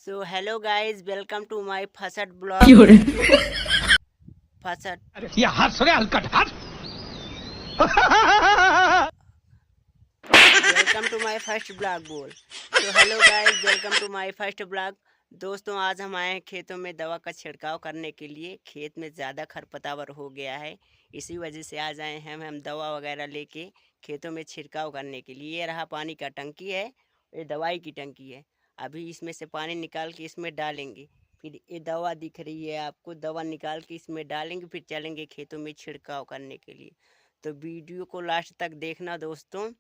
So hello guys, welcome to my first blog. फसट ये हंस रहे हलकट हंस। Welcome to my first blog बोल। So hello guys, welcome to my first blog. दोस्तों, आज हम आए हैं खेतों में दवा का छिड़काव करने के लिए। खेत में ज़्यादा खरपतवार हो गया है, इसी वजह से आज आए हैं हम दवा वगैरह लेके खेतों में छिड़काव करने के लिए। ये रहा पानी का टंकी है, ये दवाई की टंकी है। अभी इसमें से पानी निकाल के इसमें डालेंगे, फिर ये दवा दिख रही है आपको, दवा निकाल के इसमें डालेंगे, फिर चलेंगे खेतों में छिड़काव करने के लिए। तो वीडियो को लास्ट तक देखना दोस्तों।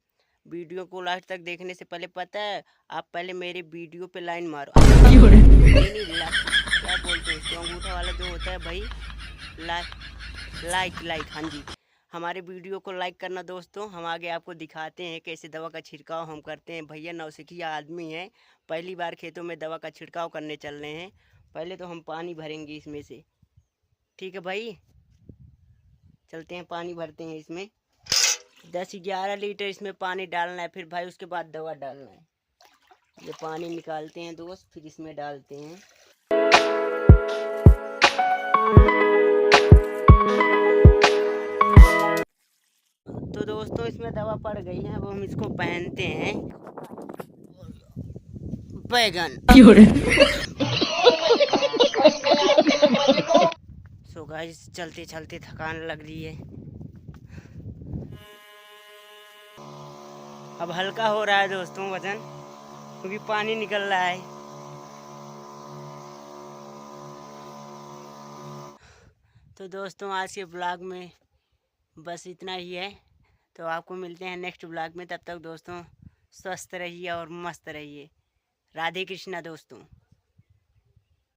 वीडियो को लास्ट तक देखने से पहले पता है, आप पहले मेरे वीडियो पे लाइन मारो। नहीं क्या बोलते हैं उसको, अंगूठा वाला जो होता है भाई, लाइक लाइक, हाँ जी। हमारे वीडियो को लाइक करना दोस्तों। हम आगे आपको दिखाते हैं कैसे दवा का छिड़काव हम करते हैं। भैया नौसिखिया आदमी है, पहली बार खेतों में दवा का छिड़काव करने चल रहे हैं। पहले तो हम पानी भरेंगे इसमें से, ठीक है भाई। चलते हैं, पानी भरते हैं इसमें। 10-11 लीटर इसमें पानी डालना है, फिर भाई उसके बाद दवा डालना है। ये पानी निकालते हैं दोस्त, फिर इसमें डालते हैं। तो दोस्तों, इसमें दवा पड़ गई है, अब हम इसको पहनते हैं। बैगन। सो गाइस, चलते चलते थकान लग रही है। अब हल्का हो रहा है दोस्तों वजन, क्योंकि पानी निकल रहा है। तो दोस्तों, आज के ब्लॉग में बस इतना ही है। तो आपको मिलते हैं नेक्स्ट ब्लॉग में। तब तक दोस्तों स्वस्थ रहिए और मस्त रहिए। राधे कृष्णा दोस्तों।